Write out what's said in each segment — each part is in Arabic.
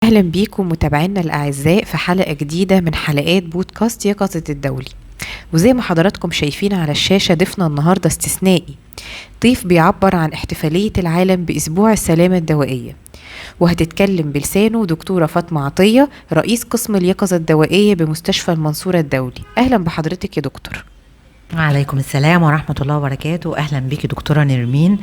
أهلا بيكم متابعينا الأعزاء في حلقة جديدة من حلقات بودكاست يقظة الدولي. وزي ما حضراتكم شايفين على الشاشة ضيفنا النهاردة استثنائي، ضيف بيعبر عن احتفالية العالم بأسبوع السلامة الدوائية، وهتتكلم بلسانه دكتورة فاطمة عطية رئيس قسم اليقظة الدوائية بمستشفى المنصورة الدولي. أهلا بحضرتك يا دكتور. وعليكم السلام ورحمة الله وبركاته. أهلا بك دكتورة نرمين،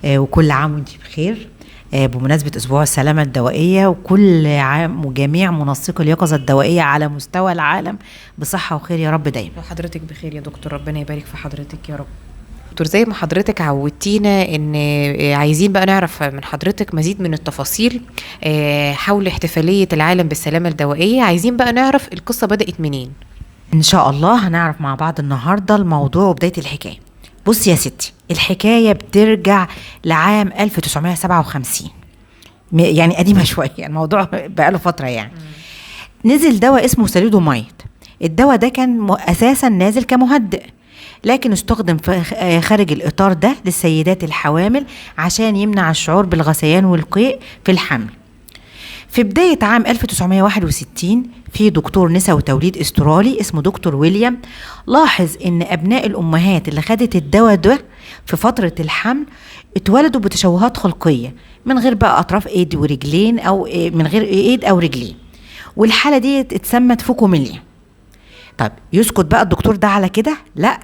وكل عام وانت بخير بمناسبة أسبوع السلامة الدوائية، وكل عام وجميع منسقي اليقظة الدوائية على مستوى العالم بصحة وخير يا رب دايما. وحضرتك بخير يا دكتور، ربنا يبارك في حضرتك يا رب. دكتور، زي ما حضرتك عودتينا ان عايزين بقى نعرف من حضرتك مزيد من التفاصيل حول احتفالية العالم بالسلامة الدوائية. عايزين بقى نعرف القصة بدأت منين. إن شاء الله هنعرف مع بعض النهاردة الموضوع وبداية الحكاية. بص يا ستي، الحكاية بترجع لعام 1957، يعني قديمة شوية، الموضوع بقاله فترة يعني. نزل دواء اسمه ساليدومايد. الدواء ده كان أساسا نازل كمهدئ، لكن استخدم خارج الإطار ده للسيدات الحوامل عشان يمنع الشعور بالغثيان والقيء في الحمل. في بداية عام 1961 في دكتور نساء وتوليد استرالي اسمه دكتور ويليام لاحظ ان ابناء الامهات اللي خدت الدواء ده في فترة الحمل اتولدوا بتشوهات خلقية من غير بقى اطراف ايد ورجلين او من غير ايد او رجلين، والحالة دي اتسمت فوكوميليا. طب يسكت بقى الدكتور ده على كده؟ لا،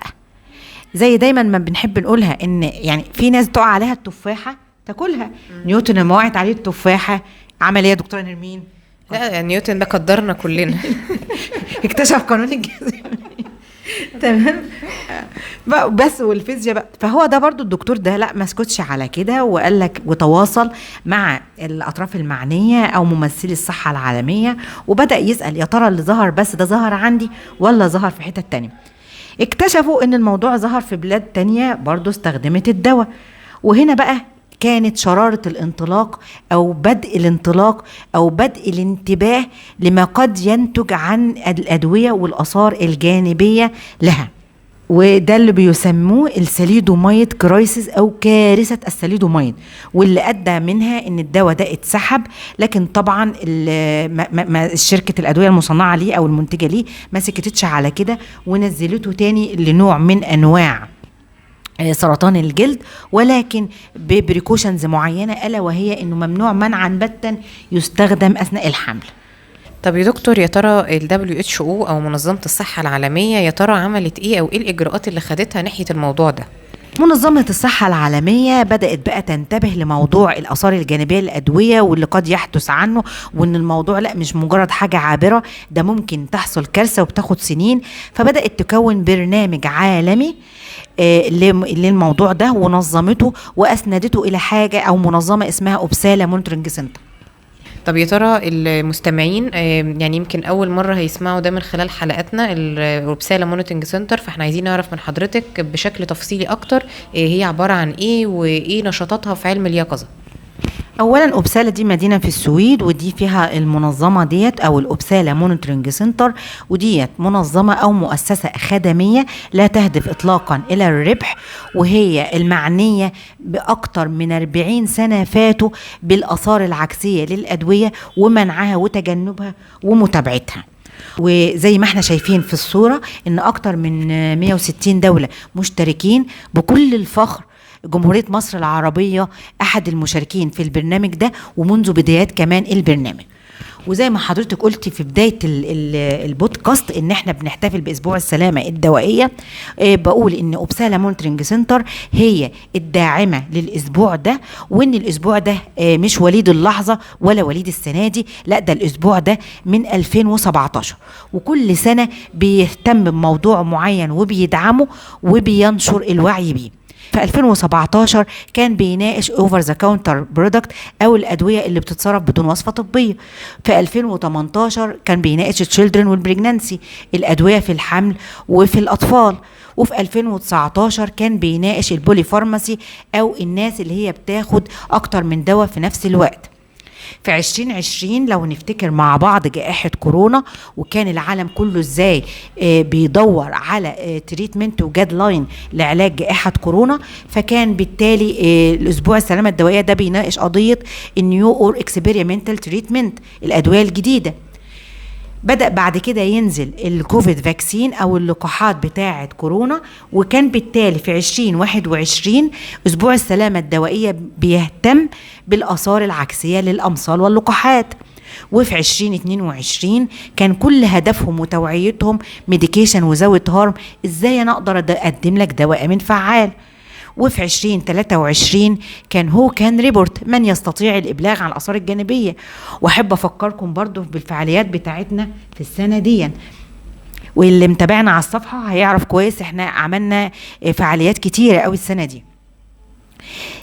زي دايما ما بنحب نقولها ان يعني في ناس تقع عليها التفاحة تاكلها. نيوتن لما وقعت عليه التفاحة عمل ايه يا دكتوره نرمين؟ لا، نيوتن ده قدرنا كلنا. اكتشف قانون الجاذبيه. تمام بس والفيزياء بقى. فهو ده برضو الدكتور ده لا ما اسكتش على كده، وقال لك وتواصل مع الاطراف المعنيه او ممثلي الصحه العالميه، وبدا يسال يا ترى اللي ظهر بس ده ظهر عندي ولا ظهر في حته تانية. اكتشفوا ان الموضوع ظهر في بلاد تانية برضو استخدمت الدواء، وهنا بقى كانت شرارة الانطلاق أو بدء الانطلاق أو بدء الانتباه لما قد ينتج عن الأدوية والآثار الجانبية لها، وده اللي بيسموه الساليدومايد كرايسيس أو كارثة الساليدومايد، واللي أدى منها إن الدواء ده اتسحب. لكن طبعا شركة الأدوية المصنعة ليه أو المنتجة ليه ما سكتتش على كده، ونزلته تاني لنوع من أنواع سرطان الجلد، ولكن ببريكوشنز معينة، ألا وهي أنه ممنوع منعا باتا يستخدم أثناء الحمل. طب يا دكتور، يا ترى ال WHO أو منظمة الصحة العالمية يا ترى عملت إيه أو إيه الإجراءات اللي خدتها ناحية الموضوع ده؟ منظمة الصحة العالمية بدأت بقى تنتبه لموضوع الآثار الجانبية للأدوية واللي قد يحدث عنه، وإن الموضوع لا مش مجرد حاجة عابرة، ده ممكن تحصل كارثة وبتاخد سنين. فبدأت تكون برنامج عالمي للموضوع ده، ونظمته وأسندته إلى حاجة أو منظمة اسمها أوبسالا مونترنج سنتر. طب يا ترى المستمعين يعني يمكن أول مرة هيسمعوا ده من خلال حلقاتنا الأوبسالا مونيتنج سنتر، فاحنا عايزين نعرف من حضرتك بشكل تفصيلي أكتر هي عبارة عن إيه وإيه نشاطاتها في علم اليقظة. اولا اوبسالا دي مدينه في السويد، ودي فيها المنظمه ديت او الاوبسالا مونيتورنج سنتر، وديت منظمه او مؤسسه خدميه لا تهدف اطلاقا الى الربح، وهي المعنيه باكتر من 40 سنه فاتوا بالاثار العكسيه للادويه ومنعها وتجنبها ومتابعتها. وزي ما احنا شايفين في الصوره ان اكتر من 160 دوله مشتركين. بكل الفخر جمهورية مصر العربية أحد المشاركين في البرنامج ده، ومنذ بدايات كمان البرنامج. وزي ما حضرتك قلتي في بداية البودكاست إن احنا بنحتفل بأسبوع السلامة الدوائية، بقول إن أوبسالا مونترنج سنتر هي الداعمة للأسبوع ده، وإن الأسبوع ده مش وليد اللحظة ولا وليد السنة دي، لا ده الأسبوع ده من 2017، وكل سنة بيهتم بموضوع معين وبيدعمه وبينشر الوعي بيه. في 2017 كان بيناقش اوفر ذا كاونتر برودكت او الادويه اللي بتتصرف بدون وصفه طبيه. في 2018 كان بيناقش التشيلدرن والبريجنانسي، الادويه في الحمل وفي الاطفال. وفي 2019 كان بيناقش البولي فارماسي او الناس اللي هي بتاخد اكتر من دواء في نفس الوقت. في 2020 لو نفتكر مع بعض جائحة كورونا، وكان العالم كله ازاي بيدور على تريتمنت وجاد لاين لعلاج جائحة كورونا، فكان بالتالي الأسبوع السلامة الدوائية ده بيناقش قضية النيو اور اكسبيريمنتال تريتمنت، الأدوية الجديدة. بدأ بعد كده ينزل الكوفيد فاكسين أو اللقاحات بتاعة كورونا، وكان بالتالي في 2021 أسبوع السلامة الدوائية بيهتم بالآثار العكسية للأمصال واللقاحات. وفي 2022 كان كل هدفهم وتوعيتهم ميديكيشن وزاوت هارم، ازاي انا اقدر اقدم لك دواء من فعال. وفي 2023 كان ريبورت من يستطيع الإبلاغ عن الآثار الجانبية. وأحب أفكركم برضو بالفعاليات بتاعتنا في السنة دي، واللي متابعنا على الصفحة هيعرف كويس احنا عملنا فعاليات كتيرة قوي السنة دي.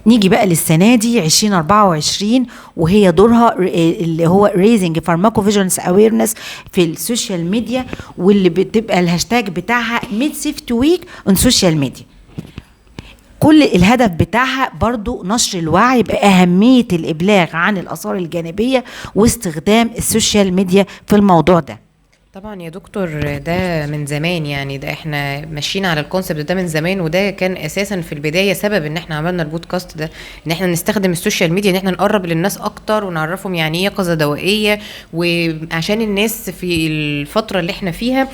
نيجي بقى للسنة دي 2024، وهي دورها اللي هو raising pharmacovigilance awareness في السوشيال ميديا، واللي بتبقى الهاشتاج بتاعها mid safety week on social media. كل الهدف بتاعها برضو نشر الوعي بأهمية الإبلاغ عن الآثار الجانبية واستخدام السوشيال ميديا في الموضوع ده. طبعا يا دكتور ده من زمان، يعني ده احنا ماشيين على الكونسبت ده من زمان، وده كان اساسا في البدايه سبب ان احنا عملنا البودكاست ده، ان احنا نستخدم السوشيال ميديا ان احنا نقرب للناس اكتر ونعرفهم يعني ايه يقظه دوائيه. وعشان الناس في الفتره اللي احنا فيها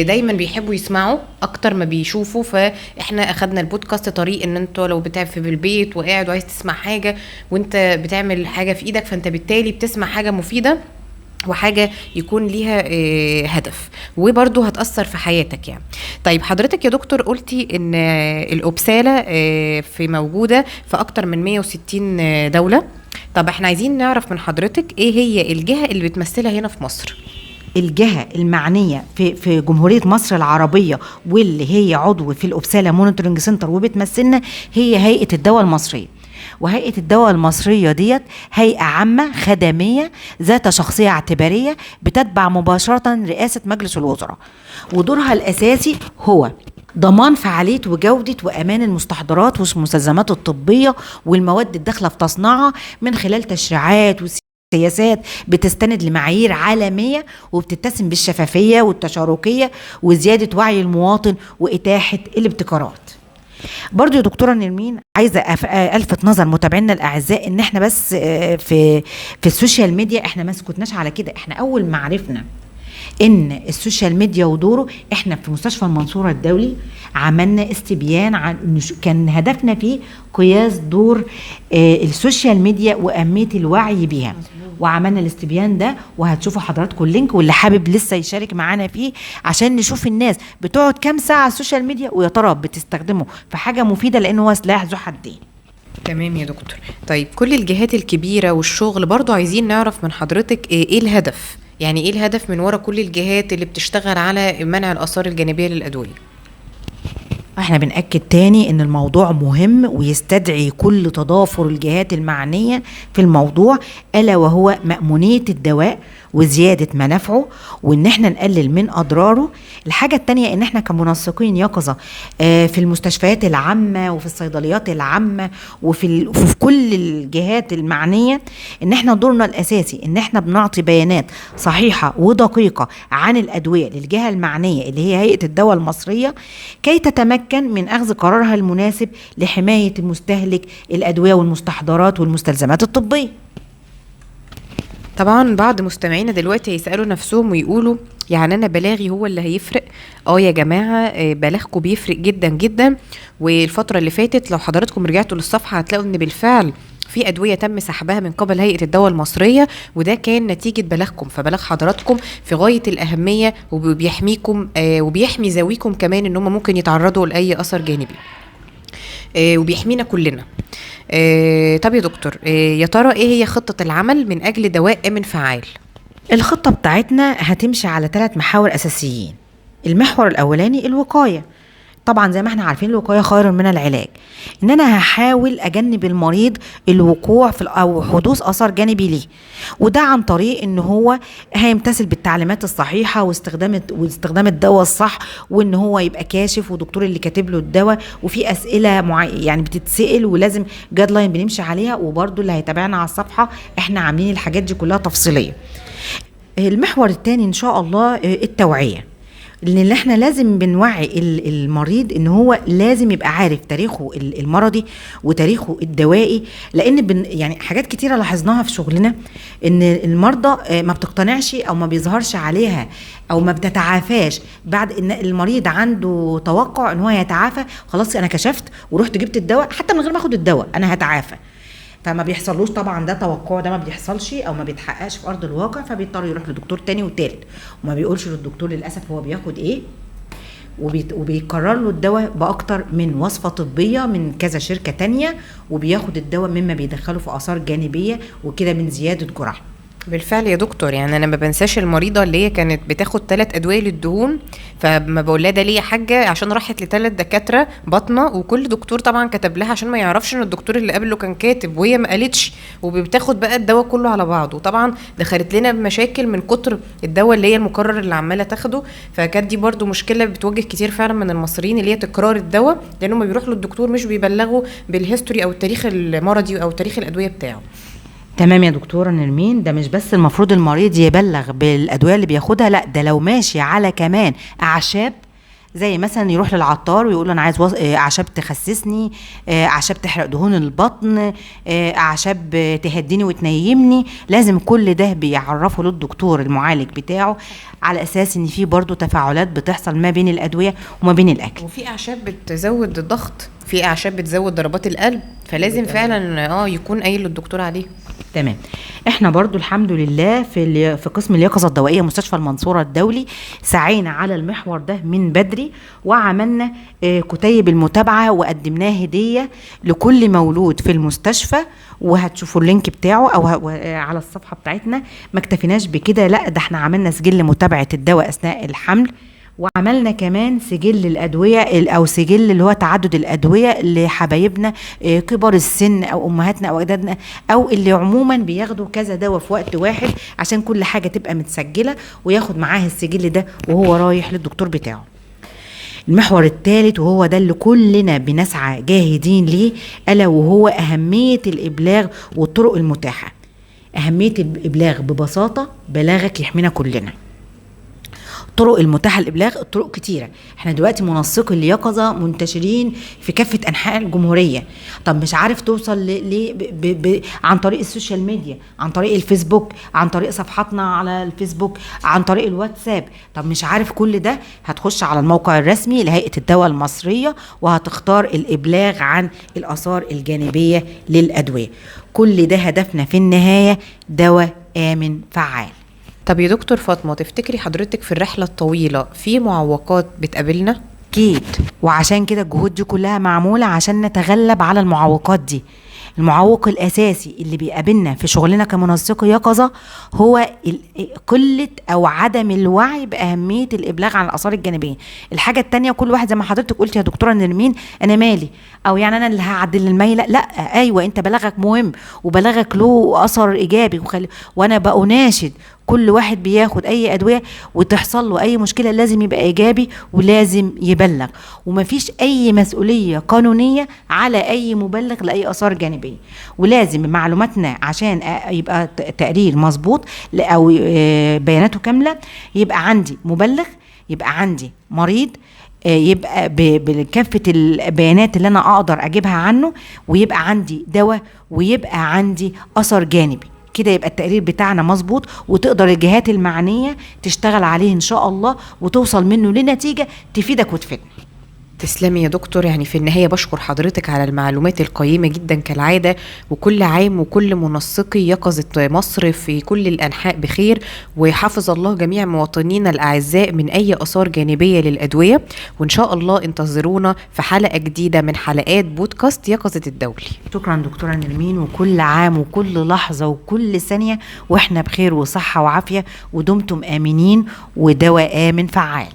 دايما بيحبوا يسمعوا اكتر ما بيشوفوا، فاحنا اخدنا البودكاست طريق ان انت لو بتعب في البيت وقاعد وعايز تسمع حاجه وانت بتعمل حاجه في ايدك، فانت بالتالي بتسمع حاجه مفيده وحاجة يكون ليها هدف وبرضو هتأثر في حياتك يعني. طيب حضرتك يا دكتور قلتي ان الأبسالة في موجودة في أكتر من 160 دولة. طب احنا عايزين نعرف من حضرتك ايه هي الجهة اللي بتمثلها هنا في مصر؟ الجهة المعنية في جمهورية مصر العربية واللي هي عضو في الأبسالة مونيتورنج سنتر وبتمثلنا هي هيئة الدواء المصرية. وهيئة الدواء المصرية ديت هيئة عامة خدمية ذات شخصية اعتبارية بتتبع مباشرة رئاسة مجلس الوزراء، ودورها الأساسي هو ضمان فعالية وجودة وأمان المستحضرات والمستلزمات الطبية والمواد الداخلة في تصنيعها من خلال تشريعات سياسات بتستند لمعايير عالمية وبتتسم بالشفافية والتشاركية وزيادة وعي المواطن وإتاحة الابتكارات. برضو يا دكتورة نرمين عايزة ألفت نظر متابعينا الأعزاء إن احنا بس في السوشيال ميديا احنا ما سكتناش على كده. احنا أول ما عرفنا ان السوشيال ميديا ودوره، احنا في مستشفى المنصورة الدولي عملنا استبيان عن كان هدفنا فيه قياس دور السوشيال ميديا وأهمية الوعي بيها، وعملنا الاستبيان ده وهتشوفوا حضراتكم اللينك، واللي حابب لسه يشارك معانا فيه عشان نشوف الناس بتقعد كام ساعة على السوشيال ميديا ويا ترى بتستخدمه في حاجة مفيدة، لأنه هو سلاح ذو حدين. تمام يا دكتور. طيب كل الجهات الكبيرة والشغل برضو عايزين نعرف من حضرتك ايه الهدف، يعني ايه الهدف من وراء كل الجهات اللي بتشتغل على منع الآثار الجانبية للأدوية؟ احنا بنأكد تاني ان الموضوع مهم ويستدعي كل تضافر الجهات المعنية في الموضوع، ألا وهو مأمونية الدواء وزيادة منافعه وان احنا نقلل من اضراره. الحاجة التانية ان احنا كمنسقين يقظة في المستشفيات العامة وفي الصيدليات العامة وفي كل الجهات المعنية، ان احنا دورنا الاساسي ان احنا بنعطي بيانات صحيحة ودقيقة عن الادوية للجهة المعنية اللي هي هيئة الدواء المصرية، كي تتمكن من اخذ قرارها المناسب لحماية المستهلك الادوية والمستحضرات والمستلزمات الطبية. طبعا بعض مستمعينا دلوقتي هيسألوا نفسهم ويقولوا يعني انا بلاغي هو اللي هيفرق؟ يا جماعة بلاغكم بيفرق جدا جدا. والفترة اللي فاتت لو حضراتكم رجعتوا للصفحة هتلاقوا ان بالفعل في أدوية تم سحبها من قبل هيئة الدواء المصرية، وده كان نتيجة بلاغكم. فبلاغ حضراتكم في غاية الأهمية وبيحميكم وبيحمي ذويكم كمان ان هم ممكن يتعرضوا لأي أثر جانبي، وبيحمينا كلنا. طب يا دكتور يا ترى ايه هي خطة العمل من اجل دواء امن فعال؟ الخطة بتاعتنا هتمشي على 3 محاور اساسيين. المحور الاولاني الوقاية، طبعا زي ما احنا عارفين الوقاية خير من العلاج، ان انا هحاول اجنب المريض الوقوع في او حدوث اثر جانبي ليه، وده عن طريق ان هو هيمتثل بالتعليمات الصحيحة واستخدام الدواء الصح، وان هو يبقى كاشف ودكتور اللي كاتب له الدواء، وفي اسئلة يعني بتتسأل ولازم جاد لاين بنمشي عليها، وبرده اللي هيتابعنا على الصفحة احنا عاملين الحاجات دي كلها تفصيلية. المحور الثاني ان شاء الله التوعية، لان احنا لازم بنوعي المريض ان هو لازم يبقى عارف تاريخه المرضي وتاريخه الدوائي، لان يعني حاجات كتيره لاحظناها في شغلنا ان المرضى ما بتقتنعش او ما بيظهرش عليها او ما بتتعافاش بعد ان المريض عنده توقع ان هو يتعافى، خلاص انا كشفت ورحت جبت الدواء حتى من غير ما اخد الدواء انا هتعافى، فما بيحصلوش طبعا ده توقع، ده ما بيحصلش او ما بيتحققش في ارض الواقع، فبيضطر يروح لدكتور تاني وتالت وما بيقولش للدكتور للاسف هو بياخد ايه، وبيكرر له الدواء باكتر من وصفه طبيه من كذا شركه تانية، وبياخد الدواء مما بيدخله في اثار جانبيه وكده من زياده جرعه. بالفعل يا دكتور، يعني انا ما بنساش المريضه اللي هي كانت بتاخد 3 ادويه للدهون، فما بقول لها ده ليه يا حاجه عشان راحت ل3 دكاتره باطنه، وكل دكتور طبعا كتب لها عشان ما يعرفش ان الدكتور اللي قبله كان كاتب، وهي ما قالتش، وبتاخد بقى الدواء كله على بعضه، وطبعا دخلت لنا بمشاكل من كتر الدواء اللي هي المكرر اللي عماله تاخده. فكانت دي برده مشكله بتواجه كتير فعلا من المصريين، اللي هي تكرار الدواء، لانه ما بيروح للدكتور مش بيبلغوا بالهيستوري او التاريخ المرضي او تاريخ الادويه بتاعه. تمام يا دكتورة نرمين، ده مش بس المفروض المريض يبلغ بالأدوية اللي بياخدها، لا ده لو ماشي على كمان أعشاب، زي مثلا يروح للعطار ويقول له انا عايز اعشاب تخسسني، اعشاب تحرق دهون البطن، اعشاب تهديني وتنيمني، لازم كل ده بيعرفه للدكتور المعالج بتاعه، على اساس ان في برضو تفاعلات بتحصل ما بين الادويه وما بين الاكل. وفي اعشاب بتزود الضغط، في اعشاب بتزود ضربات القلب، فلازم فعلا يكون قايل للدكتور عليه. تمام. احنا برضو الحمد لله في قسم اليقظه الضوئيه مستشفى المنصوره الدولي سعينا على المحور ده من بدري، وعملنا كتيب المتابعه وقدمناه هديه لكل مولود في المستشفى، وهتشوفوا اللينك بتاعه او على الصفحه بتاعتنا. ما اكتفيناش بكده، لا ده احنا عملنا سجل متابعه الدواء اثناء الحمل، وعملنا كمان سجل الأدوية أو سجل اللي هو تعدد الأدوية لحبايبنا كبار السن أو أمهاتنا أو أجدادنا، أو اللي عموما بياخدوا كذا دواء في وقت واحد، عشان كل حاجة تبقى متسجلة وياخد معاه السجل ده وهو رايح للدكتور بتاعه. المحور الثالث وهو ده اللي كلنا بنسعى جاهدين ليه، ألا وهو أهمية الإبلاغ والطرق المتاحة. أهمية الإبلاغ ببساطة بلاغك يحمينا كلنا. الطرق المتاحه للابلاغ الطرق كتيره، احنا دلوقتي منسقي اليقظه منتشرين في كافه انحاء الجمهوريه. طب مش عارف توصل عن طريق السوشيال ميديا، عن طريق الفيسبوك، عن طريق صفحاتنا على الفيسبوك، عن طريق الواتساب. طب مش عارف كل ده، هتخش على الموقع الرسمي لهيئه الدواء المصريه وهتختار الابلاغ عن الاثار الجانبيه للادويه. كل ده هدفنا في النهايه دواء امن فعال. طب يا دكتور فاطمة، تفتكري حضرتك في الرحلة الطويلة في معوقات بتقابلنا؟ أكيد، وعشان كده الجهود دي كلها معمولة عشان نتغلب على المعوقات دي. المعوق الأساسي اللي بيقابلنا في شغلنا كمنسقي يقظة هو قلة أو عدم الوعي بأهمية الإبلاغ عن الآثار الجانبية. الحاجة التانية، كل واحد زي ما حضرتك قلت يا دكتورة نرمين، أنا مالي، أو يعني أنا اللي هعدل الميلة، لا أيوة أنت بلاغك مهم وبلاغك له أثر إيجابي، وأنا بأناشد كل واحد بياخد اي ادويه وتحصل له اي مشكله لازم يبقى ايجابي ولازم يبلغ، ومفيش اي مسؤوليه قانونيه على اي مبلغ لاي اثار جانبيه، ولازم معلوماتنا عشان يبقى تقرير مظبوط او بياناته كامله، يبقى عندي مبلغ، يبقى عندي مريض، يبقى بكافة البيانات اللي انا اقدر اجيبها عنه، ويبقى عندي دواء، ويبقى عندي اثر جانبي. كده يبقى التقرير بتاعنا مظبوط، وتقدر الجهات المعنية تشتغل عليه ان شاء الله وتوصل منه لنتيجة تفيدك وتفيدنا. تسلمي يا دكتور. يعني في النهاية بشكر حضرتك على المعلومات القيمة جدا كالعادة، وكل عام وكل منسقي يقظة مصر في كل الأنحاء بخير، ويحفظ الله جميع مواطنينا الأعزاء من أي آثار جانبية للأدوية. وإن شاء الله انتظرونا في حلقة جديدة من حلقات بودكاست يقظة الدولي. شكرا دكتورة نرمين، وكل عام وكل لحظة وكل ثانية وإحنا بخير وصحة وعافية، ودمتم آمنين ودواء آمن فعال.